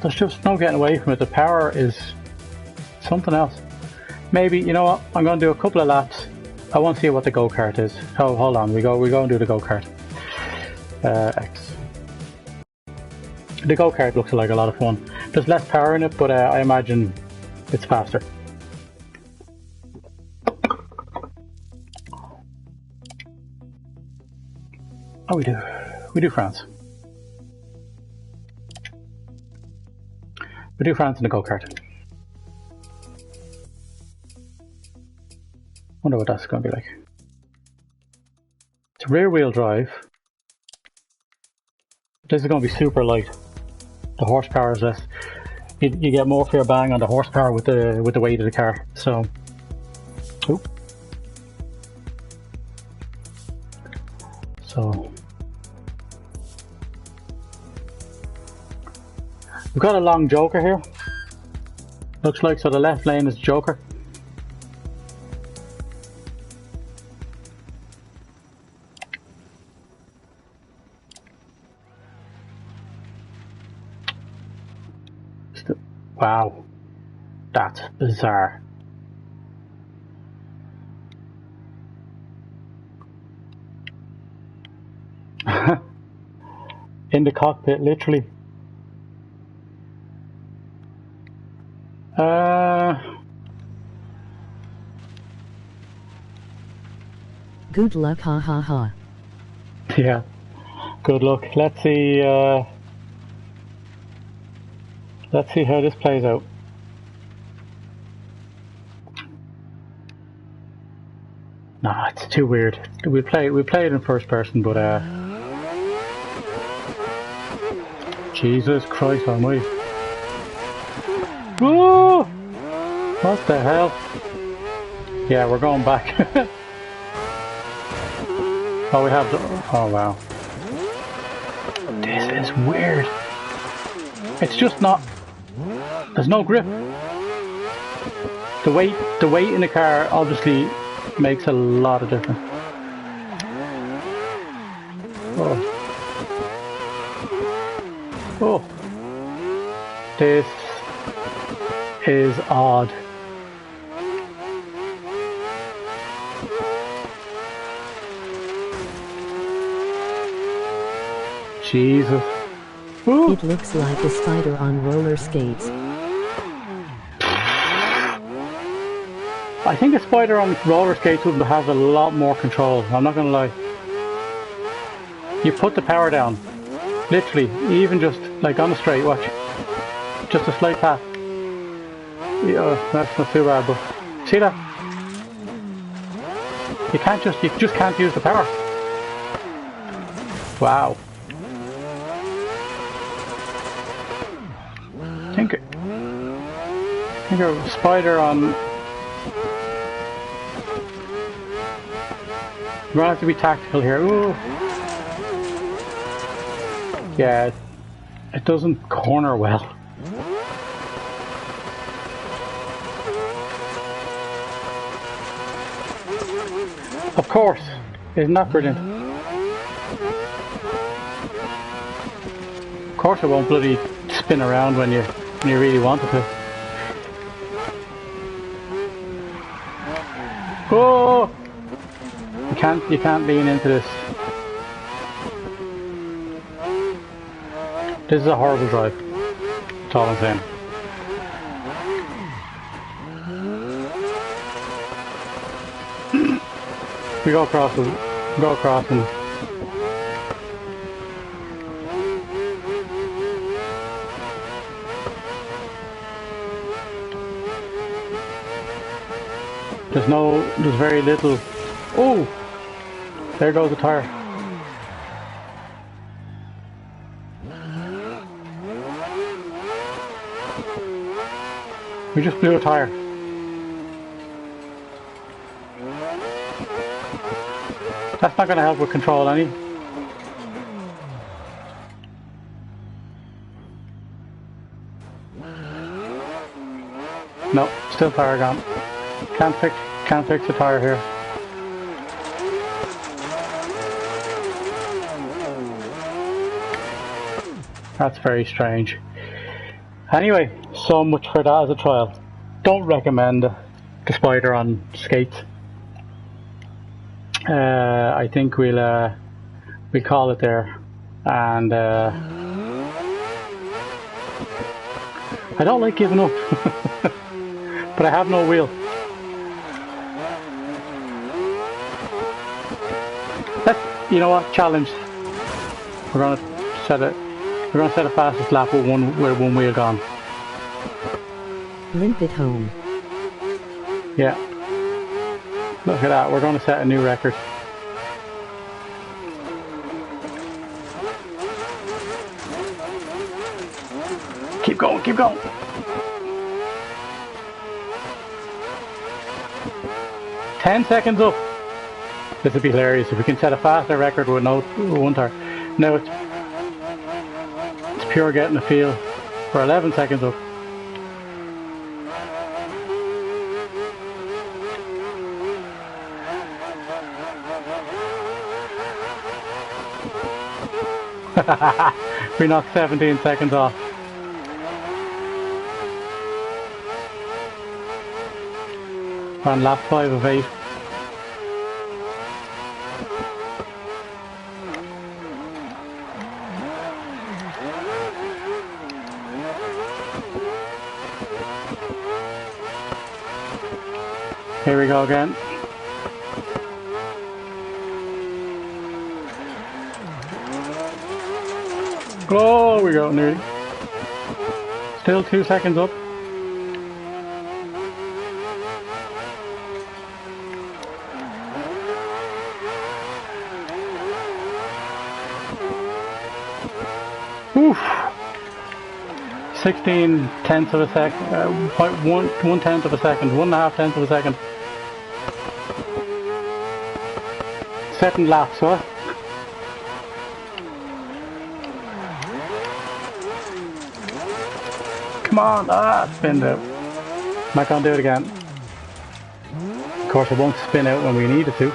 There's just no getting away from it. The power is something else. Maybe, you know what? I'm going to do a couple of laps. I want to see what the go-kart is. Oh, hold on. We go and do the go-kart. X. The go-kart looks like a lot of fun. There's less power in it, but I imagine it's faster. Oh, we do France. We do France in the go-kart. Wonder what that's going to be like. It's rear-wheel drive. This is going to be super light. The horsepower is less. You get more for your bang on the horsepower with the weight of the car. So, oop. So we've got a long Joker here. Looks like, so the left lane is Joker. Wow, that's bizarre. In the cockpit, literally. Good luck, ha ha ha. Yeah, good luck. Let's see how this plays out. Nah, it's too weird. We played in first person, but Jesus Christ almighty. Whoa! What the hell? Yeah, we're going back. Oh, we have the... Oh, wow. This is weird. It's just not... There's no grip. The weight in the car obviously makes a lot of difference. Oh. Oh. This is odd. Jesus. Ooh. It looks like a spider on roller skates. I think a spider on roller skates would have a lot more control. I'm not gonna lie. You put the power down. Literally, even just like on the straight, watch. Just a slight path. Yeah, that's not too bad, but see that? You just can't use the power. Wow. I think a spider on... We're gonna have to be tactical here. Ooh. Yeah, it doesn't corner well. Of course, isn't that brilliant? Of course it won't bloody spin around when you really wanted to. Oh! You can't lean into this. This is a horrible drive. That's all I'm saying. We go across and There's very little. Oh, there goes the tire. We just blew a tire. That's not going to help with control any. No, still tire gone. Can't fix the tire here. That's very strange. Anyway, so much for that as a trial. Don't recommend the Spider on skates. I think we'll call it there, and I don't like giving up, but I have no wheel. You know what? Challenge. We're gonna set it. We're gonna set a fastest lap with one wheel gone. Limp it home. Yeah. Look at that. We're gonna set a new record. Keep going. Keep going. Ten seconds up. This would be hilarious if we can set a faster record with no one tire. No, it's pure getting a feel. We're 11 seconds up. We knocked 17 seconds off. We're on lap 5 of 8. Here we go again. Oh, we go nearly. Still 2 seconds up. Oof. 16 tenths of a second, 1 tenth of a second, 1.5 tenths of a second. Second lap, so. Come on, spinned out. Not gonna do it again. Of course, it won't spin out when we need it to.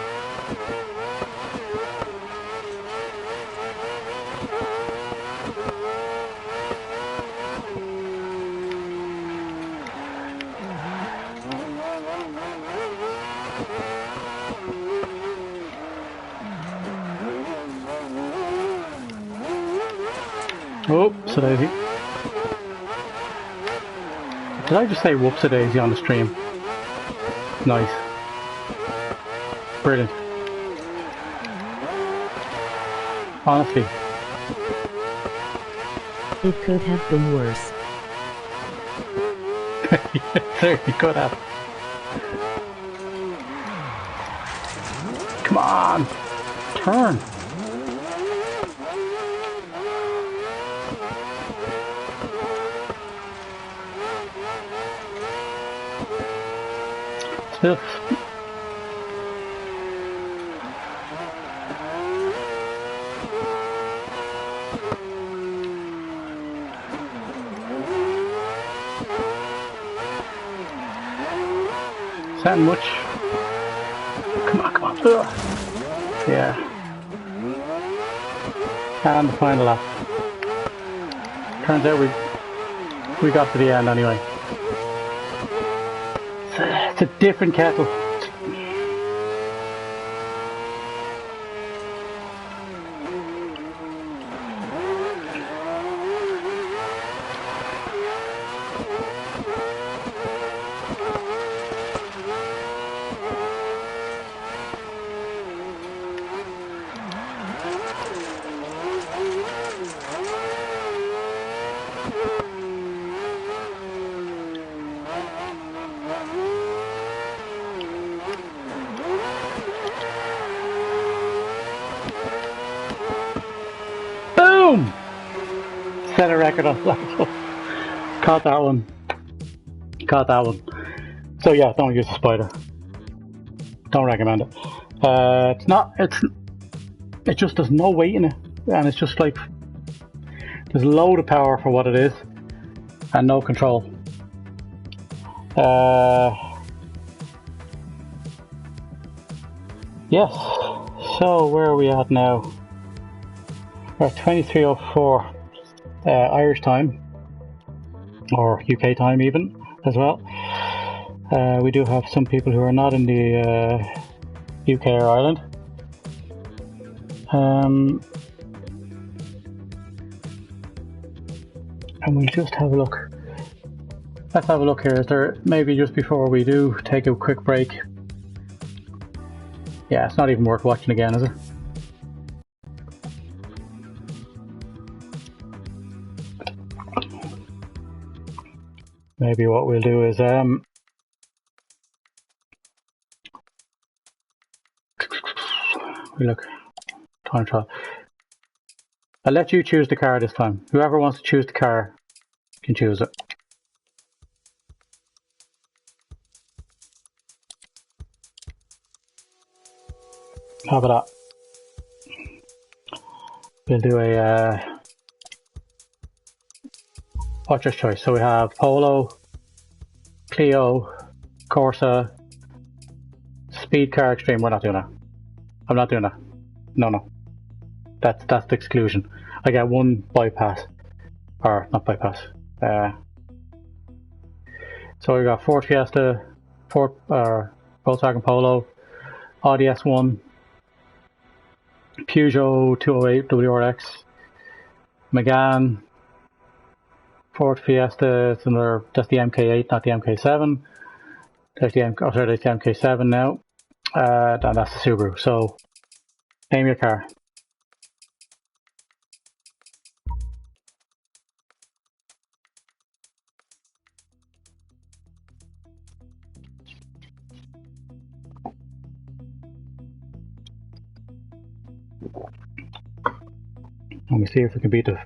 Whoopsie-daisy. Did I just say whoopsie-daisy on the stream? Nice. Brilliant. Honestly. It could have been worse. It certainly could have. Come on! Turn! Still. Is that much? Come on, come on. Ugh. Yeah. And the final lap. Turns out we got to the end anyway. It's a different kettle. Boom! Set a record on that. Caught that one. Caught that one. So yeah, don't use the spider. Don't recommend it. It's not. It just there's no weight in it, and it's just like there's a load of power for what it is, and no control. Yes. So where are we at now? We're at 23:04 Irish time, or UK time even as well. We do have some people who are not in the UK or Ireland. And we'll just have a look. Let's have a look here. Is there maybe just before we do take a quick break? Yeah, it's not even worth watching again, is it? Maybe what we'll do is we look time trial. I'll let you choose the car this time. Whoever wants to choose the car can choose it. How about that? We'll do a watcher's choice. So we have Polo, Clio, Corsa, Speed Car Extreme. We're not doing that. I'm not doing that. No. That's the exclusion. I get one bypass, or not bypass. So we got Ford Fiesta, Volkswagen Polo, Audi S1, Peugeot 208 WRX, Megane, Ford Fiesta. It's another. That's the MK8, not the MK7. There's the that's the MK7 now. And that's the Subaru. So, name your car. Let me see if we can beat the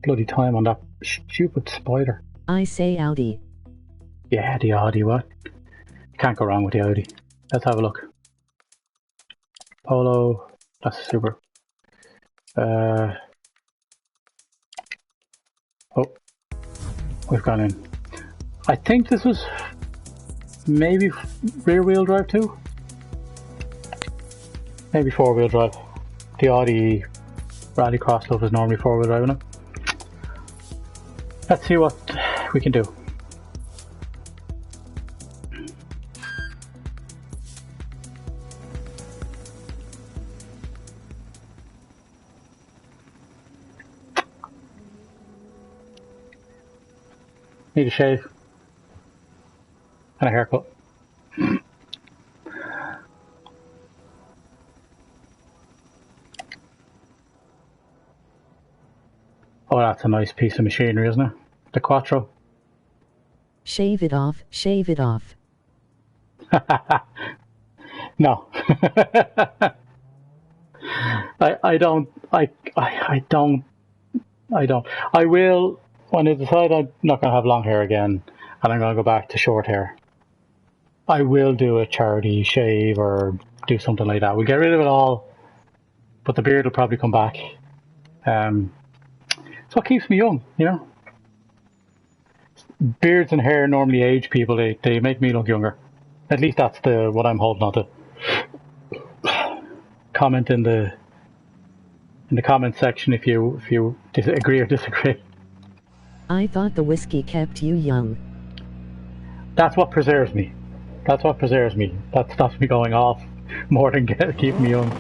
bloody time on that stupid spider. I say Audi. Yeah, the Audi, what? Can't go wrong with the Audi. Let's have a look. Polo, that's super. Oh, we've gone in. I think this was maybe rear wheel drive too. Maybe 4-wheel drive. The Audi Rallycross stuff is normally 4-wheel drive, isn't it? Let's see what we can do. Need a shave and a haircut. Oh, that's a nice piece of machinery, isn't it? The Quattro. Shave it off, shave it off. No. I don't. I will, when I decide I'm not going to have long hair again and I'm going to go back to short hair, I will do a charity shave or do something like that. We'll get rid of it all, but the beard will probably come back. It's what keeps me young, you know. Beards and hair normally age people. They make me look younger. At least that's what I'm holding on to. Comment in the comment section if you agree or disagree. I thought the whiskey kept you young. That's what preserves me. That's what preserves me. That stops me going off more than keep me young.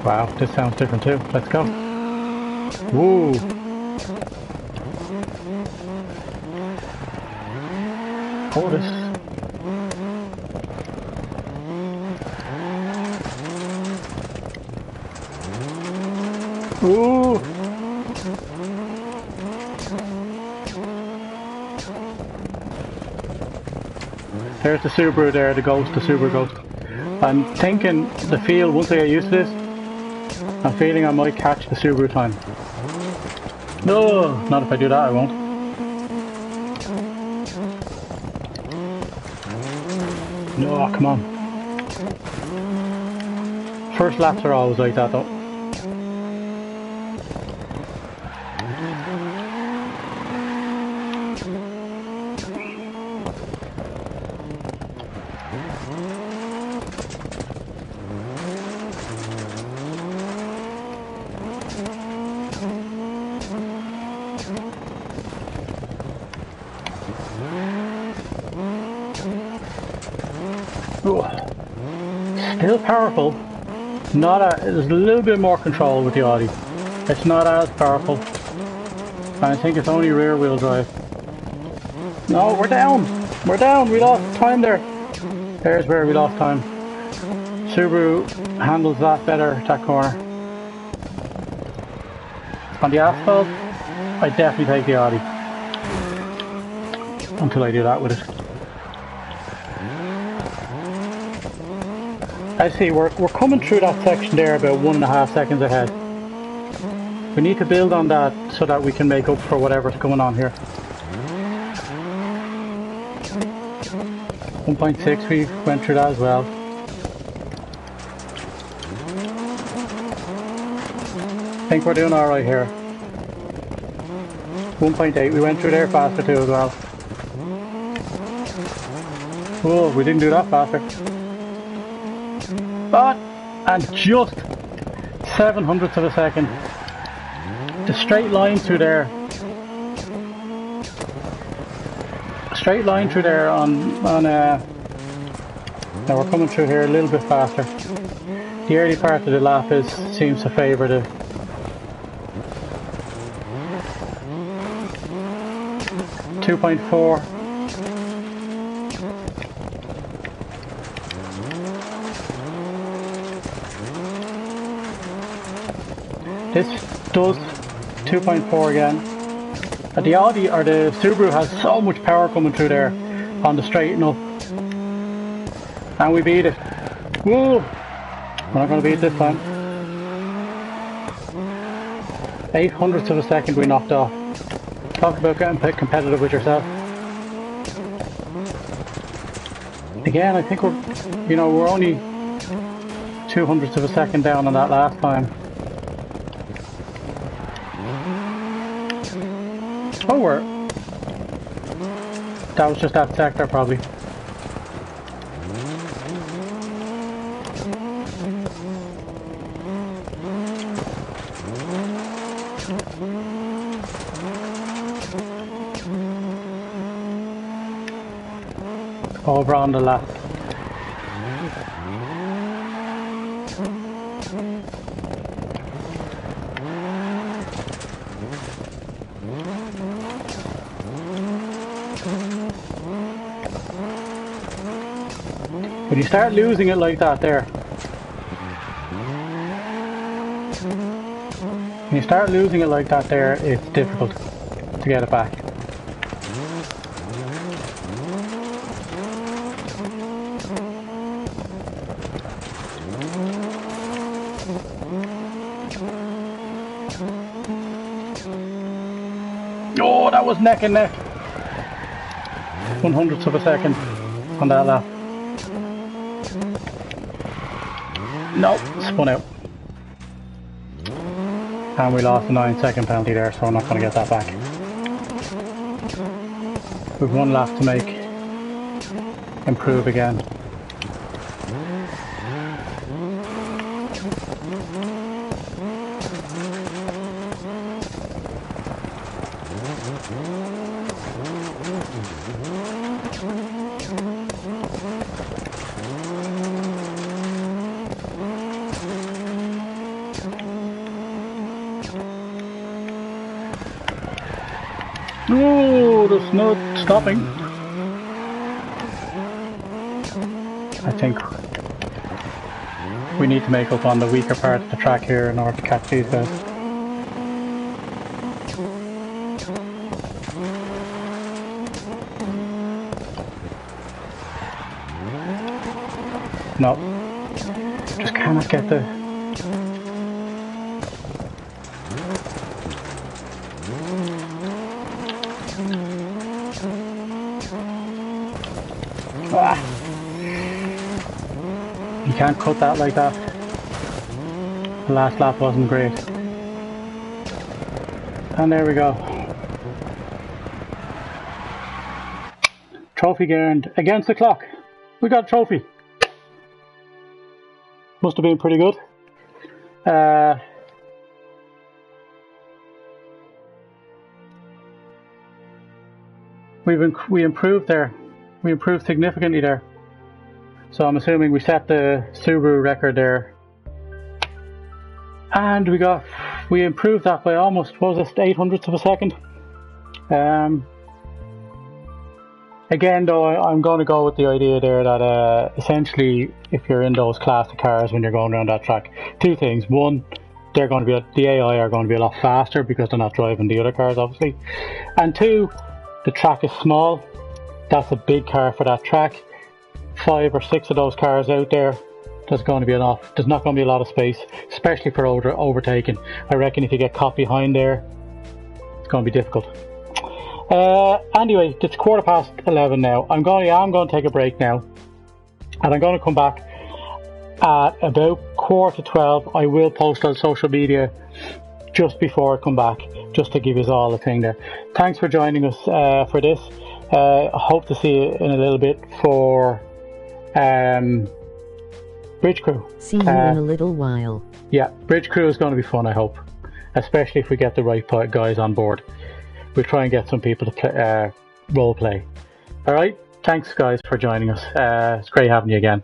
Wow, this sounds different too. Let's go. Woo! Oh, this. Ooh! There's the Subaru there, the Subaru Ghost. I'm thinking the feel, once I get used to this, I'm feeling I might catch the Subaru time. No, not if I do that, I won't. No, come on. First laps are always like that though. Ooh. Still powerful. There's a little bit more control with the Audi. It's not as powerful. And I think it's only rear wheel drive. No, we're down! We're down! We lost time there. There's where we lost time. Subaru handles that better, that corner. On the asphalt, I definitely take the Audi. Until I do that with it. I see, we're coming through that section there about 1.5 seconds ahead. We need to build on that so that we can make up for whatever's going on here. 1.6, we went through that as well. I think we're doing alright here. 1.8, we went through there faster too as well. Oh, we didn't do that faster. But, and just 0.07 of a second. The straight line through there. Straight line through there now we're coming through here a little bit faster. The early part of the lap seems to favour the 2.4. This does 2.4 again. The Audi or the Subaru has so much power coming through there on the straight and up. And we beat it. Whoa! We're not going to beat it this time. 0.08 of a second we knocked off. Talk about getting competitive with yourself. Again, I think we're only 0.02 of a second down on that last time. Oh, that was just that sector probably. Over on the left. When you start losing it like that there, it's difficult to get it back. Oh, that was neck and neck. 0.01 of a second on that lap. No, spun out. And we lost a 9-second penalty there, so I'm not going to get that back. We've one lap to make. Improve again. No, there's no stopping. I think we need to make up on the weaker part of the track here in order to catch these guys. No, just cannot get the You can't cut that like that. The last lap wasn't great. And there we go. Trophy earned against the clock. We got a trophy. Must have been pretty good. We improved there. We improved significantly there. So I'm assuming we set the Subaru record there. And we improved that by almost, what was it, 800ths of a second. Again though, I'm going to go with the idea there that essentially if you're in those classic cars when you're going around that track, two things. One, the AI are going to be a lot faster because they're not driving the other cars obviously. And two, the track is small. That's a big car for that track. 5 or 6 of those cars out there, there's not going to be a lot of space, especially for overtaking. I reckon if you get caught behind there, it's going to be difficult. Anyway, it's 11:15 now. I'm going to take a break now, and I'm going to come back at about 11:45. I will post on social media just before I come back, just to give you all a thing there. Thanks for joining us for this. I hope to see you in a little bit for Bridge Crew. See you in a little while. Yeah, Bridge Crew is going to be fun, I hope. Especially if we get the right guys on board. We'll try and get some people to role play. Alright, thanks guys for joining us. It's great having you again.